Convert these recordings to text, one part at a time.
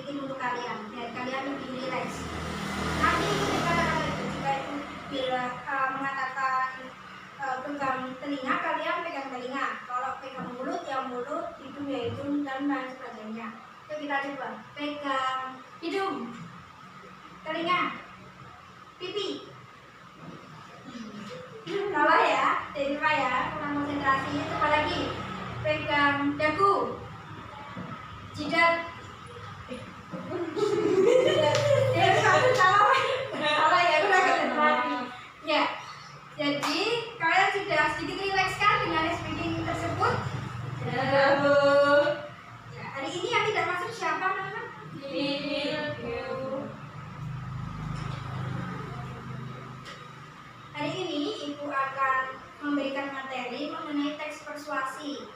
penting untuk kalian biar kalian lebih rileks. Nanti ketika itu bila mengatakan pegang telinga, kalian pegang telinga. Kalau pegang mulut, ya mulut, hidung ya hidung, dan lain sebagainya. Yuk kita coba. Pegang hidung, telinga, pipi. Salah ya, terima ya, kurang konsentrasi. Coba lagi. Pegang dagu, jidat. Salah ya, kurang konsentrasi. Ya. Jadi kalian sudah sedikit rileks kan dengan speaking tersebut? Ya, Bu. Ya, hari ini yang tidak masuk siapa, teman-teman? Hari ini Ibu akan memberikan materi mengenai teks persuasi.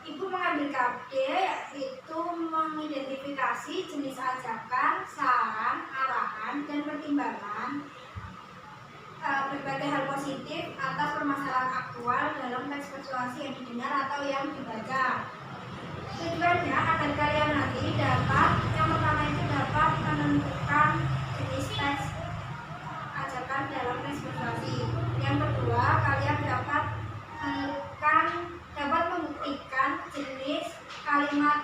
Ibu mengambil KD yaitu mengidentifikasi jenis ajakan, saran, arahan, dan pertimbangan berbagai hal positif atas permasalahan aktual dalam teks persuasi yang didengar atau yang dibaca. Tujuannya agar kalian nanti dapat, yang pertama itu dapat menentukan jenis teks ajakan dalam teks persuasi. Yang kedua, kalian dapat membuktikan jenis kalimat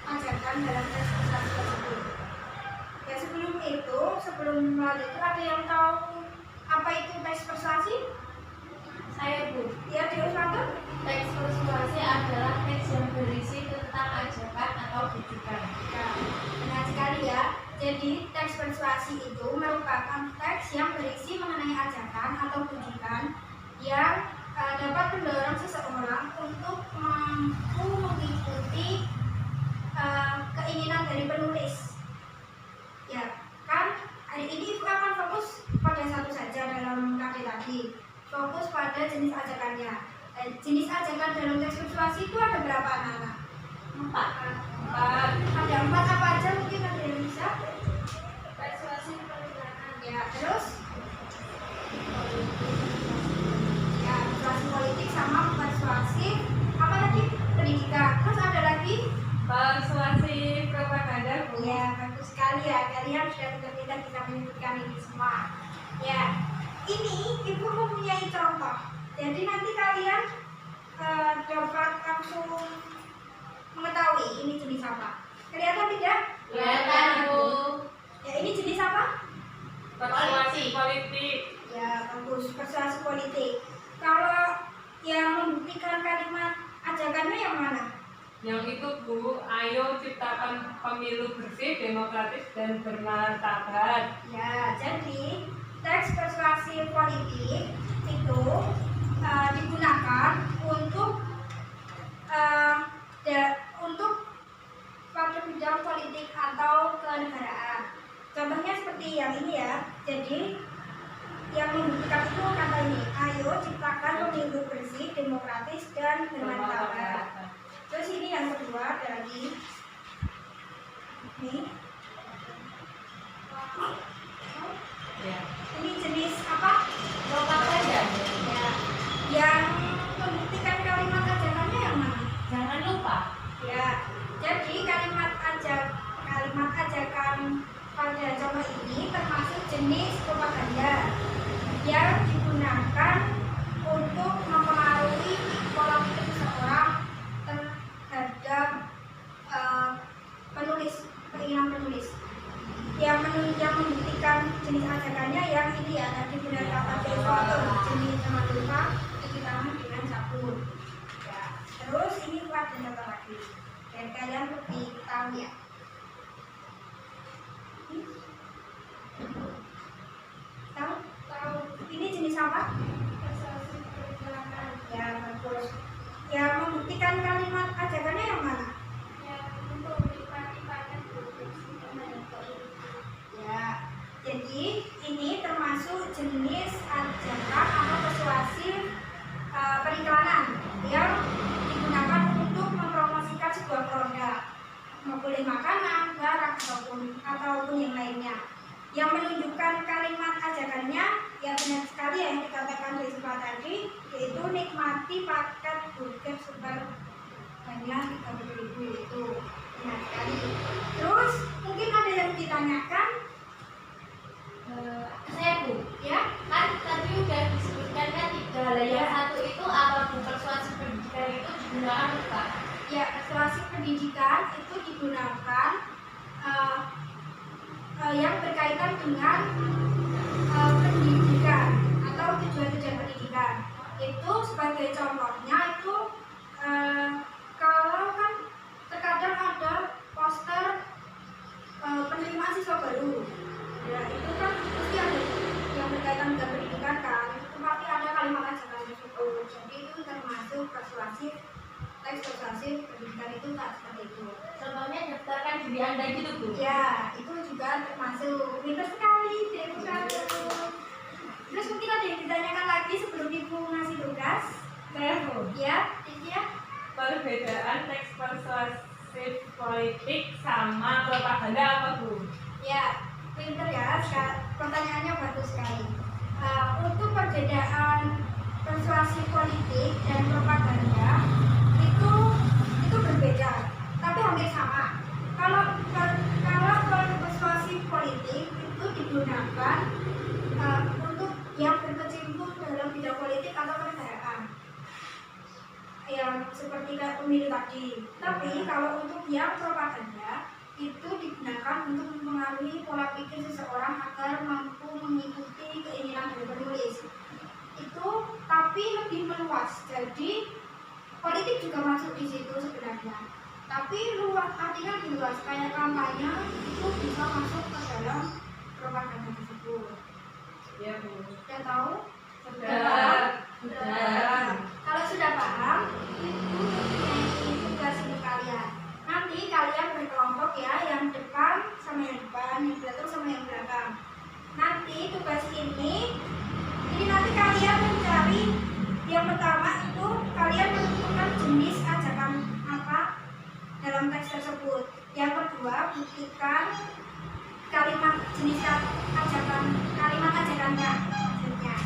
ajakan dalam teks persuasi tersebut. Ya, sebelum melalui itu ada yang tahu apa itu teks persuasi? Saya, Bu. Ya, diulang. Teks persuasi adalah teks yang berisi tentang ajakan atau rujukan. Ya, benar sekali ya. Jadi teks persuasi itu merupakan teks yang berisi mengenai ajakan atau rujukan yang dapat mendorong seseorang untuk mampu mengikuti keinginan dari penulis. Ya, kan hari ini Ibu akan fokus pada satu saja dalam KD tadi. Fokus pada jenis ajakannya. Jenis ajakan dalam teks persuasi itu ada berapa, anak-anak? 4. Ada 4 apa aja? Mungkin ada yang bisa? Persuasi perjalanan. Ya, terus? Ya, persuasi politik sama persuasi apa lagi? Pendidikan. Terus ada lagi? Persuasi propaganda, Bu. Ya, bagus sekali ya. Kalian sudah pintar bisa menyebutkan ini semua. Ya, ini Ibu mempunyai contoh. Jadi nanti kalian dapat langsung mengetahui ini jenis apa. Kelihatan tidak? Kelihatan, Bu. Ya, ini jenis apa? Persuasi politik. Ya, bagus. Persuasi politik. Kalau yang membuktikan kalimat ajakannya yang mana? Yang itu, Bu, ayo ciptakan pemilu bersih, demokratis, dan bermartabat. Ya, jadi teks persuasi politik itu digunakan untuk pada bidang politik atau kenegaraan. Contohnya seperti yang ini ya. Jadi yang membuktikan itu kata ini, ayo ciptakan pemilu bersih, demokratis, dan bermartabat. Terus ini yang kedua ada lagi. Ini. Ya. Ini jenis apa? Propaganda. Ya. Yang membuktikan kalimat ajakannya yang mana? Jangan lupa. Ya. Jadi kalimat ajakan pada contoh ini termasuk jenis propaganda yang digunakan untuk mempengaruhi pola pikir seseorang terhadap keinginan penulis. Yang membuktikan jenis ajakannya yang ini ya, tadi benar kata Dewato, jenis jangan lupa cuci tangan dengan sabun. Ya. Terus ini ada satu lagi, dan kalian lebih tahu ya. Tahu ini jenis apa? Persuasi perjalanan. Ya, bagus. Yang membuktikan kalimat ajakannya yang mana? Untuk menikmati paket produksi Ya, jadi ini termasuk jenis ajakan atau persuasi periklanan yang digunakan untuk mempromosikan sebuah produk, mau boleh makanan, barang ataupun yang lainnya. Yang menunjukkan kalimat ajakannya ya benar sekali yang dikatakan di sebelah tadi, yaitu nikmati paket burger sebanyak 30.000 itu benar sekali. Terus mungkin ada dengan pendidikan atau tujuan-tujuan pendidikan. Itu sebagai contohnya itu kalau kan terkadang ada poster penerimaan siswa baru, ya itu kan pasti ada yang berkaitan dengan pendidikan kan, itu pasti ada kalimat ajakan tersebut. Jadi itu termasuk persuasif, teks persuasif pendidikan itu tak seperti itu. Contohnya daftarkan diri Anda gitu, Bu. Ya, itu juga termasuk. Pintar sekali, Dewi. Terus mungkin ada yang ditanyakan lagi sebelum Ibu ngasih tugas? Ya, ya. Perbedaan teks persuasif politik sama propaganda apa, Bu? Ya, pintar ya. Pertanyaannya bagus sekali. Untuk perbedaan persuasi politik dan propaganda itu berbeda, tapi hampir sama. Kalau persuasi politik itu digunakan untuk yang berkecimpung dalam bidang politik atau kenegaraan, yang seperti pemilu tadi. Tapi kalau untuk yang propaganda itu digunakan untuk mempengaruhi pola pikir seseorang agar mampu mengikuti keinginan dari penulis. Itu tapi lebih meluas. Jadi politik juga masuk di situ sebenarnya. Tapi luas, artinya lebih luas. Kayak kampanye itu bisa masuk ke dalam propaganda tersebut. Ya, Bu. Sudah tahu? Sudah. Kalau sudah paham, itu mempunyai tugas untuk kalian. Nanti kalian berkelompok ya, yang depan sama yang depan, yang belakang sama yang belakang. Nanti tugas ini nanti kalian mencari yang pertama itu kalian menentukan jenis ajakan apa dalam teks tersebut. Yang kedua, buktikan kalimat ajakannya maksudnya.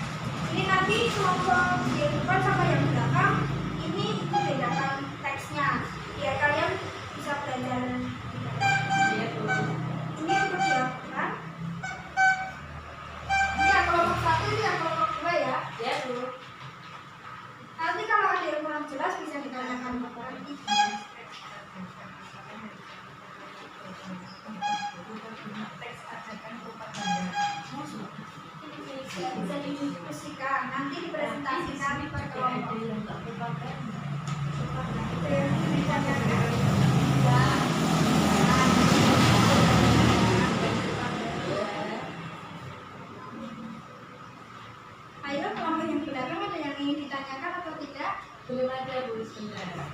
Ini nanti kelompok yang depan sama yang belakang ini membedakan teksnya. Ya kalian bisa belajar. Iya, Bu. Ini yang kedua kan? Ini yang kelompok satu, ini yang kelompok dua ya. Ya, Bu. Nanti kalau ada yang kurang jelas bisa ditanyakan kepada kita. Teks ajakan propaganda. Bisa didiskusikan, nanti dipresentasikan per kelompok. Ayo kelompok yang belakang ada yang ingin ditanyakan atau tidak? Belum ada, Bu, sebenarnya.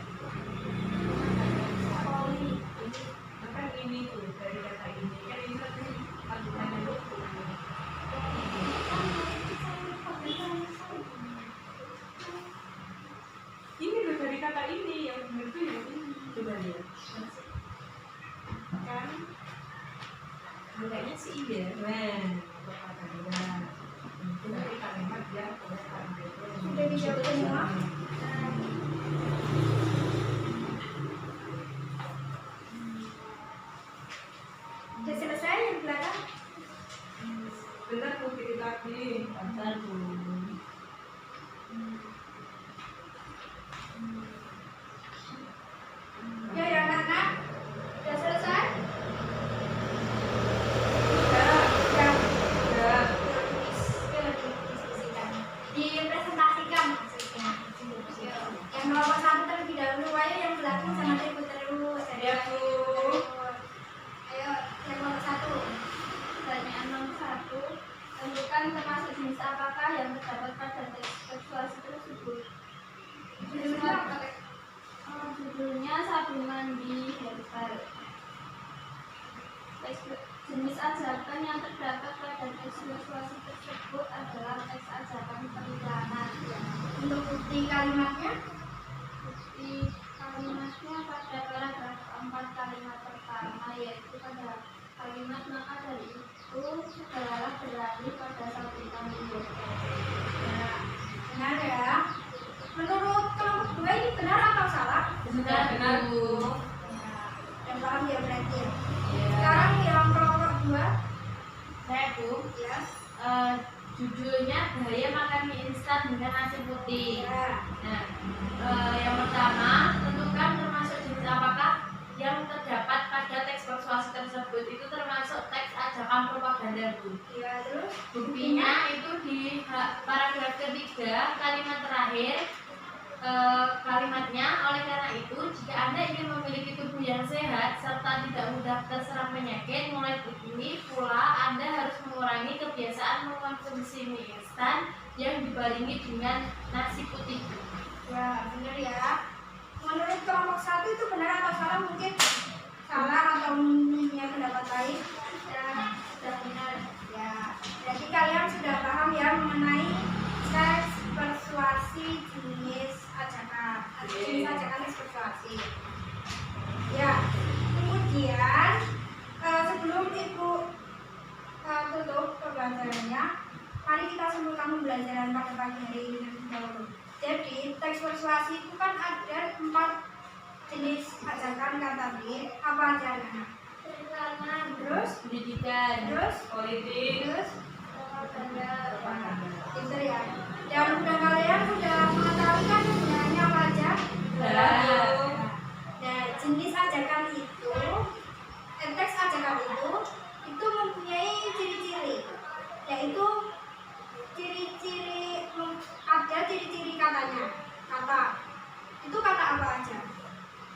Apa ini, Bu, dari kata ini? Kan ini tadi argumennya, Bu. Ini loh dari kata ini yang benar tuh yang ini. Coba lihat. Kan? Kayaknya sih iya. Propaganda. Itu dari kalimat yang Sudah dijawab semua? Sudah selesai yang belakang? benar Bu dari tadi. Bentar, Bu. Ya anak-anak, sudah selesai? Sudah. Ya. Dipresentasikan maksudnya. Yang nomor satu terlebih dahulu, ayo yang belakang jangan ribut terus. Ya, Bu. Ayo yang nomor satu. Pertanyaan nomor 1, tentukan termasuk jenis apakah yang terdapat pada teks persuasi tersebut. Judulnya sabun mandi herbal. Jenis ajakan yang terdapat pada teks persuasi tersebut adalah teks ajakan periklanan. Untuk bukti kalimatnya, Bukti kalimatnya pada paragraf 4 kalimat pertama, yaitu pada kalimat maka dari itu segeralah beralih pada sabun mandi herbal. nah, benar ya. Menurut kelompok dua ini benar atau salah? Benar, Bu. Yang paham ya berarti. Ya. Sekarang yang kelompok dua, Saya, Bu, ya. judulnya Gaya Makan Mie Instan dengan Nasi Putih. Ya. Nah, yang pertama, tentukan termasuk jenis apakah yang terdapat pada teks persuasi tersebut. Itu termasuk teks ajakan propaganda ada Bu. Ya, terus Buktinya itu di paragraf ketiga kalimat terakhir, kalimatnya oleh karena itu jika Anda ingin memiliki tubuh yang sehat serta tidak mudah terserang penyakit, mulai begini pula Anda harus mengurangi kebiasaan mengkonsumsi mie instan yang dibarengi dengan nasi putih. ya benar ya. Menurut kelompok 1 itu benar atau salah? Mungkin salah atau punya pendapat lain. Ya, sudah benar. Ya, jadi kalian sudah paham ya mengenai teks persuasi jenis ajakan. Jenis ajakan teks persuasi. Ya, kemudian sebelum Ibu tutup pembelajarannya, mari kita simpulkan pembelajaran pada pagi hari ini terlebih dahulu. Jadi teks persuasi itu kan ada 4 jenis ajakan kata tadi. Apa aja anak? Terus Pendidikan, terus Politik. terus pinter ya. Dan udah kalian udah mengetahui kan sebenarnya apa aja? Baru. Nah, jenis ajakan itu, teks ajakan itu mempunyai ciri-ciri, yaitu ciri-ciri ada ciri-ciri katanya. Kata itu kata apa aja?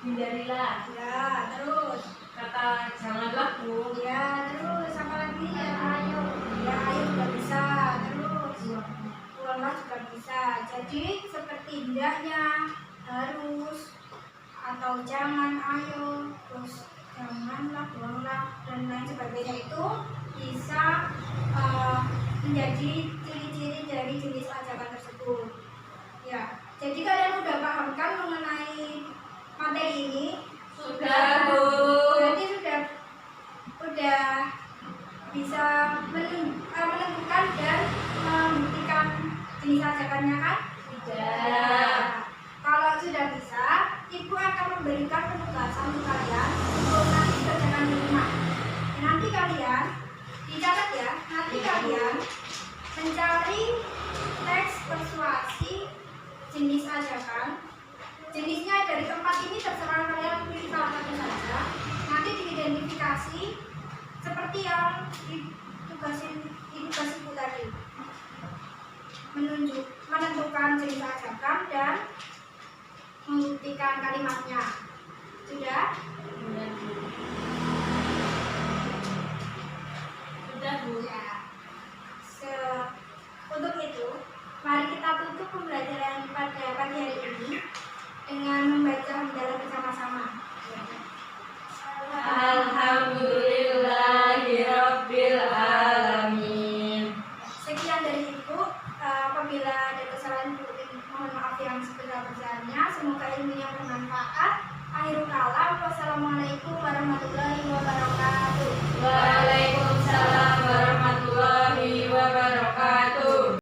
hindarilah, Ya, terus Kata janganlah Bu. ya, terus apa lagi ya? Ayo, ya ayo juga bisa. Terus pulang juga bisa. Jadi seperti indahnya, harus, atau jangan, ayo, terus janganlah, buanglah, dan lain sebagainya itu bisa menjadi ciri-ciri dari jenis ajakan tersebut. Ya, jadi kalian udah paham kan mengenai materi ini? Sudah, Bu. Berarti sudah bisa menentukan dan membuktikan jenis ajakannya kan? tidak, Kalau sudah bisa, Ibu akan memberikan penugasan untuk kalian untuk nanti kerjakan di rumah. Nanti kalian dicatat ya, nanti kalian mencari teks persuasi jenis ajakan. Jenisnya dari 4 ini terserah kalian pilih salah satu saja. Nanti diidentifikasi seperti yang ditugasin Ibu tadi. Menentukan jenis ajakan dan membuktikan kalimatnya. Sudah? sudah Bu. Ya. Untuk itu, mari kita tutup pembelajaran pada pagi hari ini dengan membaca hamdalah bersama-sama. Alhamdulillahirabbil alamin. Sekian dari Ibu. Apabila ada kesalahan, mohon maaf yang sebesar-besarnya. Semoga ilmunya bermanfaat. Akhirul kalam. Wassalamualaikum warahmatullahi wabarakatuh.